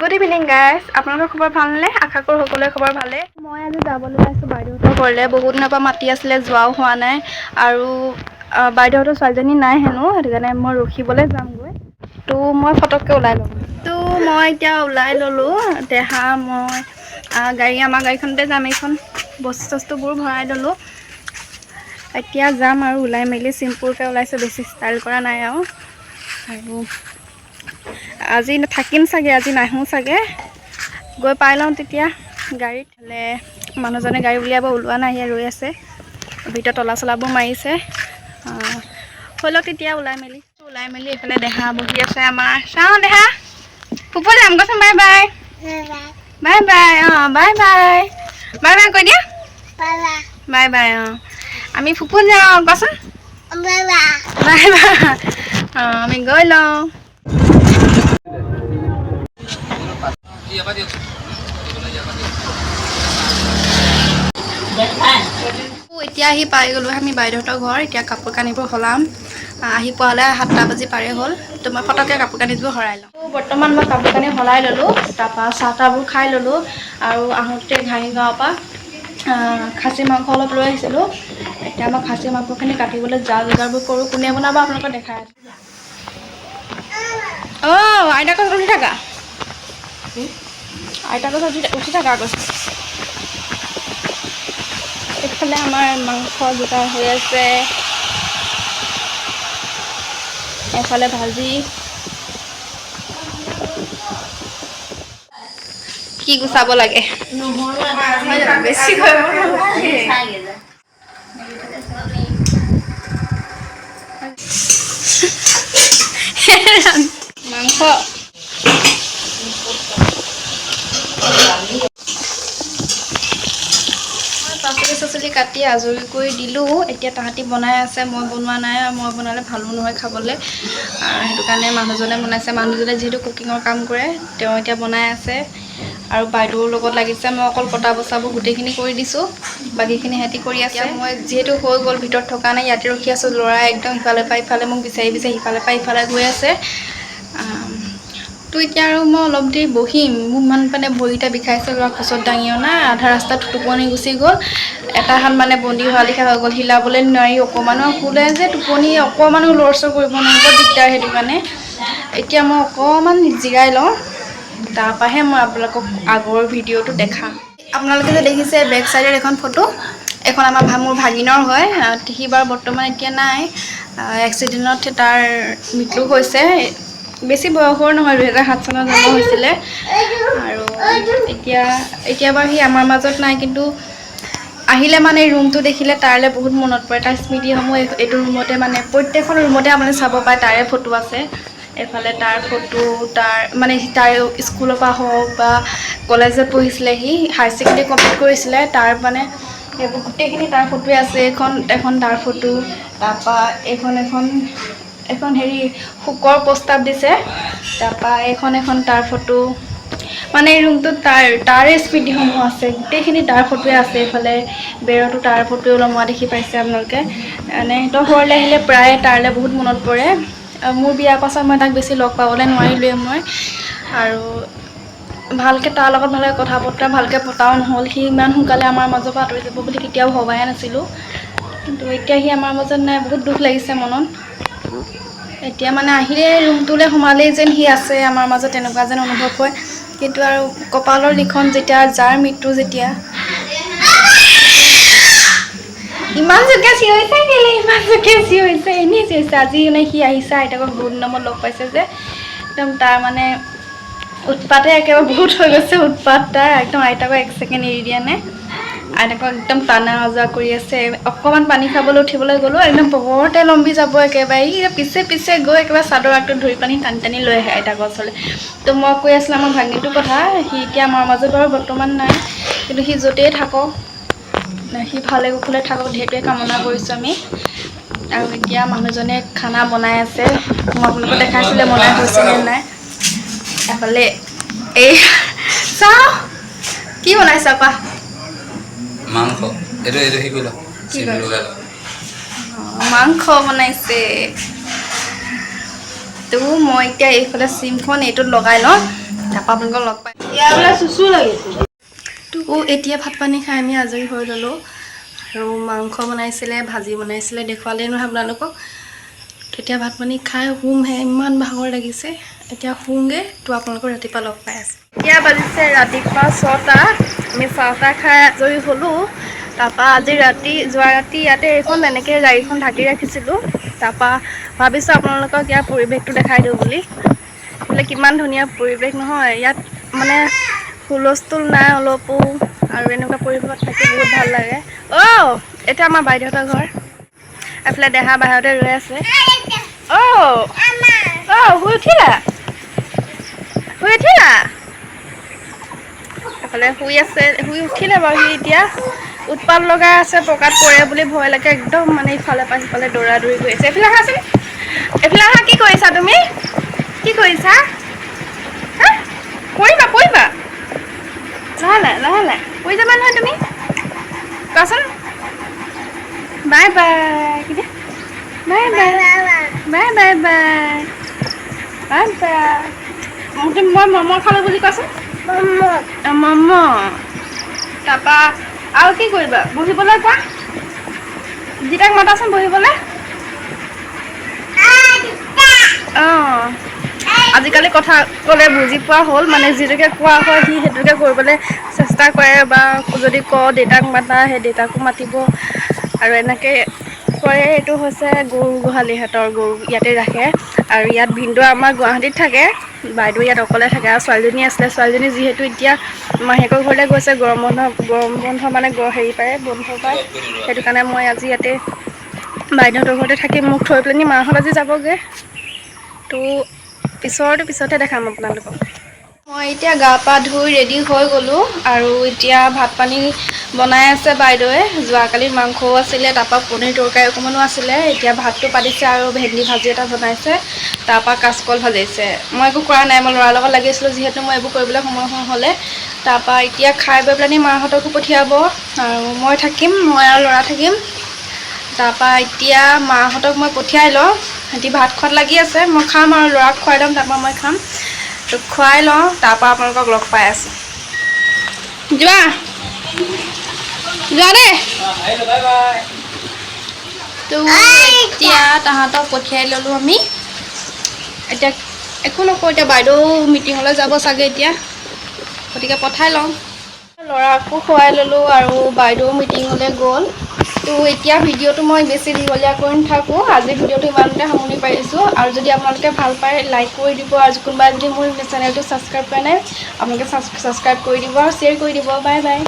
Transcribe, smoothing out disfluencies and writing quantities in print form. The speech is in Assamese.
গুড ইভিনিং গাইজ, আপোনালোকৰ খবৰ ভালনে? আশা কৰোঁ সকলোৰে খবৰ ভালে। মই আজি যাবলৈ পাইছোঁ বাইদেউহঁতৰ ঘৰলৈ। বহুত দিনৰ পৰা মাতি আছিলে, যোৱাও হোৱা নাই। আৰু বাইদেউহঁতৰ ছোৱালীজনী নাই হেনো, সেইটো কাৰণে মই ৰখিবলৈ যামগৈ। তো মই ফটককৈ ওলাই ল'লোঁ। তো মই এতিয়া ওলাই ল'লোঁ। দেহা মই আমাৰ গাড়ীখনতে যাম। এইখন বস্তু চস্তুবোৰ ভৰাই ল'লোঁ। এতিয়া যাম আৰু ওলাই মেলি চিম্পুলকৈ ওলাইছোঁ, বেছি ষ্টাইল কৰা নাই আৰু আজি থাকিম চাগে, আজি নাহোঁ চাগে। গৈ পাই লওঁ তেতিয়া গাড়ীত। হ'লে মানুহজনে গাড়ী উলিয়াব, ওলোৱা নাই, ৰৈ আছে। ভিতৰত তলা চলাবোৰ মাৰিছে। হৈ লওক তেতিয়া ওলাই মেলি এইফালে দেহা বহি আছে আমাৰ। চাওঁ দেহা, ফুফু যাম কচোন। Bye bye bye bye. Bye bye bye bye কৈ দিয়া। Bye bye. আমি ফুফু যাওঁ কচোন। Bye bye. আমি গৈ লওঁ। এতিয়া আহি পাই গ'লোঁ আমি বাইদেউহঁতৰ ঘৰ। এতিয়া কাপোৰ কানিবোৰ সলাম। আহি পোৱালৈ 7টা বাজি পাৰে হ'ল। তো মই ফটককৈ কাপোৰ কানিবোৰ সলাই লওঁ। বৰ্তমান মই কাপোৰ কানি সলাই ল'লোঁ। তাৰপৰা চাহ তাহবোৰ খাই ল'লোঁ। আৰু আহোঁতে ঘাঁহিগাঁৱৰ পৰা খাচী মাংস অলপ লৈ আহিছিলোঁ। এতিয়া মই খাচী মাংসখিনি কাটিবলৈ যোগাৰবোৰ কৰোঁ। কোনে বনাব আপোনালোকক দেখাই আছোঁ। আইতাক উঠি থাকা। আইতাক উঠি থাকা কৈছোঁ। এইফালে আমাৰ মাংস যোগাৰ হৈ আছে। এফালে ভাজি। কি গুচাব লাগে? বেছি মাংস পাচলি চাচলি কাটি আজৰি কৰি দিলোঁ। এতিয়া তাহাঁতি বনাই আছে, মই বনোৱা নাই। আৰু মই বনালে ভালো নহয় খাবলৈ। সেইটো কাৰণে মানুহজনে বনাইছে। মানুহজনে যিহেতু কুকিঙৰ কাম কৰে, তেওঁ এতিয়া বনাই আছে। আৰু বাইদেউৰ লগত লাগিছে। মই অকল কটা বচাবোৰ গোটেইখিনি কৰি দিছোঁ, বাকীখিনি সিহঁতি কৰি আছে। মই যিহেতু হৈ গ'ল, ভিতৰত থকা নাই, ইয়াতে ৰখি আছোঁ। ল'ৰাই একদম ইফালৰ পৰা ইফালে মোক বিচাৰি সিফালৰ পৰা ইফালে গৈ আছে। তো এতিয়া আৰু মই অলপ দেৰি বহিম। মোৰ ইমান মানে ভৰিকেইটা বিষাইছে। ল'ৰা কোচত দাঙি অনা, আধা ৰাস্তাত টোপনি গুচি গ'ল। এটা হাত মানে বন্দী হোৱা লিখা হৈ গ'ল, হিলাবলৈ নোৱাৰি। অকণমানো শুলে যে টোপনি অকণমানো লৰচৰ কৰিব নোৱাৰি, বৰ দিগদাৰ। সেইটো কাৰণে এতিয়া মই অকণমান জিৰাই লওঁ, তাৰপৰাহে মই আপোনালোকক আগৰ ভিডিঅ'টো দেখাম। আপোনালোকে যে দেখিছে বেক চাইডৰ এখন ফটো, এখন মোৰ ভাগিনৰ হয়। সি বাৰু বৰ্তমান এতিয়া নাই। এক্সিডেণ্টত তাৰ মৃত্যু হৈছে। বেছি বয়সৰ নহয়, 2007 চনত জন্ম হৈছিলে। আৰু এতিয়া বাৰু সি আমাৰ মাজত নাই। কিন্তু আহিলে মানে ৰুমটো দেখিলে তাইলৈ বহুত মনত পৰে। তাৰ স্মৃতিসমূহ এইটো ৰুমতে, মানে প্ৰত্যেকখন ৰুমতে আপুনি চাব পাৰে তাৰে ফটো আছে। এইফালে তাৰ ফটো, তাৰ স্কুলৰ পৰা হওক বা কলেজত পঢ়িছিলে, সি হায়াৰ ছেকেণ্ডেৰী কমপ্লিট কৰিছিলে। তাৰ মানে সেইবোৰ গোটেইখিনি তাৰ ফটোৱে আছে। এখন তাৰ ফটো, তাৰপৰা এখন হেৰি শুকৰ প্ৰস্তাৱ দিছে। তাৰপৰা এখন তাৰ ফটো। মানে এই ৰুমটোত তাৰে স্মৃতিসমূহ আছে, গোটেইখিনি তাৰ ফটোৱে আছে। এইফালে বেৰতো তাৰ ফটো ওলমোৱা দেখি পাইছে আপোনালোকে। মানে সিহঁতৰ ঘৰলৈ আহিলে প্ৰায় তালৈ বহুত মনত পৰে। মোৰ বিয়াৰ পাছত মই তাক বেছি লগ পাবলৈ নোৱাৰিলোৱে আৰু ভালকৈ তাৰ লগত ভালকৈ কথা বতৰা ভালকৈ পতাও নহ'ল। সি ইমান সোনকালে আমাৰ মাজৰ পৰা আঁতৰি যাব বুলি কেতিয়াও ভবাই নাছিলোঁ। কিন্তু এতিয়া সি আমাৰ মাজত নাই, বহুত দুখ লাগিছে মনত। এতিয়া মানে আহিলে ৰুমটোলৈ সোমালেই যেন সি আছে আমাৰ মাজত, তেনেকুৱা যেন অনুভৱ হয়। কিন্তু আৰু কপালৰ লিখন যেতিয়া, যাৰ মৃত্যু যেতিয়া। ইমান জোৰকে চিঞৰিছে কেলে? ইমান জোৰকে চিঞৰিছে, এনেই চিঞৰিছে। আজি মানে সি আহিছে, আইতাকক বহুত দিনৰ মূৰত লগ পাইছে যে। একদম তাৰ মানে উৎপাতে একেবাৰে বহুত হৈ গৈছে। উৎপাত তাৰ একদম। আইতাকক 1 ছেকেণ্ড এৰি দিয়া নাই। আইতাকক একদম টানা আজোৰা কৰি আছে। অকণমান পানী খাবলৈ উঠিবলৈ গ'লো, একদম পকৰতে লম্বি যাব একেবাৰে। ই পিছে পিছে গৈ একেবাৰে চাদৰ আগটো ধৰি পানি টানি লৈ আহে আইতাকৰ ওচৰলৈ। তো মই কৈ আছিলোঁ আমাৰ ভাগিনটোৰ কথা। সি এতিয়া আমাৰ মাজত বাৰু বৰ্তমান নাই, কিন্তু সি য'তেই থাকক, সি ভালে কুশলে থাকক, সেইটোৱে কামনা কৰিছোঁ আমি। আৰু এতিয়া মানুহজনে খানা বনাই আছে। মই আপোনালোকক দেখাইছিলে বনাই হৈছে নে নাই। এফালে চাওঁ কি বনাইছা কোৱা? মাংস। এইটো হেৰি কৰি ল, চিম লগাই ল। মাংস বনাইছে। তো মই এতিয়া এইফালে চিমখন এইটোত লগাই লওঁ। তাৰপৰা আপোনালোকক লগ পাই ইয়াৰ চুচু লাগিছে। তো এতিয়া ভাত পানী খাই আমি আজৰি হৈ ল'লোঁ আৰু মাংস বনাইছিলে, ভাজি বনাইছিলে, দেখুৱালেই নহয় আপোনালোকক। তেতিয়া ভাত পানী খাই শুমহে, ইমান ভাগৰ লাগিছে। এতিয়া শুমগৈ, তো আপোনালোকক ৰাতিপুৱা লগ পাই আছে। এতিয়া বাজিছে ৰাতিপুৱা 6টা। আমি চাহ খাই আজৰি হ'লোঁ। তাৰপৰা আজি যোৱা ৰাতি ইয়াতে এইখন এনেকৈ গাড়ীখন ঢাকি ৰাখিছিলোঁ। তাৰপৰা ভাবিছোঁ আপোনালোকক ইয়াৰ পৰিৱেশটো দেখাই দিওঁ বুলি। বোলে কিমান ধুনীয়া পৰিৱেশ নহয়, ইয়াত মানে হুলস্থুল নাই অলপো, আৰু এনেকুৱা পৰিৱেশত থাকি বহুত ভাল লাগে। এতিয়া আমাৰ বাইদেউহঁতৰ ঘৰ। এইফালে দেহা বাহিৰতে ৰৈ আছে। শুই উঠিলা? এফালে শুই উঠিলে বাৰু সি এতিয়া। উৎপাত লগাই আছে, পকাত পৰে বুলি ভয় লাগে একদম, মানে ইফালে পৰা সিফালে দৌৰা দৌৰি কৰি আছে। এইফালে আহাচোন, এইফালে আহা। কি কৰিছা তুমি? কি কৰিছা? পৰিবা লাহে পৰি যাবা নহয় তুমি। কোৱাচোন bye bye. Bye bye bye bye bye bye bye. মই ম'ম' খালোঁ বুলি কোৱাচোন। ম'ম'। তাৰপৰা আৰু কি কৰিবা? বহিবলৈ কোৱা। জিতাক মাতাচোন বহিবলৈ। আজিকালি কথা ক'লে বুজি পোৱা হ'ল, মানে যিটোকে কোৱা হয় সি সেইটোকে কৰিবলৈ চেষ্টা কৰে, বা যদি দেউতাক মাতা সেই দেউতাকো মাতিব আৰু এনেকৈ কৰে। এইটো হৈছে গৰু গোহালিহঁতৰ গৰু ইয়াতে ৰাখে। আৰু ইয়াত ভিনদেউ আমাৰ গুৱাহাটীত থাকে, বাইদেউ ইয়াত অকলে থাকে। আৰু ছোৱালীজনী আছিলে, ছোৱালীজনী যিহেতু এতিয়া মাহীয়েকৰ ঘৰলৈ গৈছে, গৰম বন্ধ মানে হেৰি পায়, বন্ধ পায়। সেইটো কাৰণে মই আজি ইয়াতে বাইদেউহঁতৰ ঘৰতে থাকি মোক থৈ পেলানি মাহঁত আজি যাবগৈ। তো পিছতে দেখাম আপোনালোকক। মই এতিয়া গা পা ধুই ৰেডি হৈ গ'লোঁ, আৰু এতিয়া ভাত পানী বনাই আছে বাইদেৱে। যোৱাকালি মাংসও আছিলে, তাৰপৰা পনীৰ তৰকাৰী অকণমানো আছিলে। এতিয়া ভাতটো পাতিছে আৰু ভেন্দি ভাজি এটা বনাইছে, তাৰপৰা কাচকল ভাজিছে। মই একো কৰা নাই, মই ল'ৰাৰ লগত লাগিছিলোঁ যিহেতু মই এইবোৰ কৰিবলৈ সময় নহ'লে। তাৰপৰা এতিয়া খাই বৈ পেলানি মাহঁতকো পঠিয়াব, আৰু মই আৰু ল'ৰা থাকিম। তাৰপৰা এতিয়া মাহঁতক মই পঠিয়াই লওঁ, সিহঁতি ভাত খোৱাত লাগি আছে। মই খাম আৰু ল'ৰাক খুৱাই ল'ম, তাৰপৰা মই খাম। তো খুৱাই লওঁ, তাৰপৰা আপোনালোকক লগ পাই আছোঁ। যোৱা দেই। তো এতিয়া তাহাঁতক পঠিয়াই ল'লোঁ আমি। এতিয়া একো নকওঁ, এতিয়া বাইদেউ মিটিঙলৈ যাব চাগে এতিয়া, গতিকে পঠাই লওঁ। ল'ৰাকো খুৱাই ল'লোঁ আৰু বাইদেউ মিটিঙলৈ গ'ল। তো এতিয়া ভিডিঅ'টো মই বেছি দীঘলীয়া কৰি নাথাকোঁ, আজিৰ ভিডিঅ'টো ইমানতে সামৰণি পাৰিছোঁ। আৰু যদি আপোনালোকে ভাল পায় লাইক কৰি দিব, আৰু কোনোবাই যদি মোৰ চেনেলটো ছাবস্ক্ৰাইব কৰা নাই আপোনালোকে ছাবস্ক্ৰাইব কৰি দিব আৰু শ্বেয়াৰ কৰি দিব। Bye bye.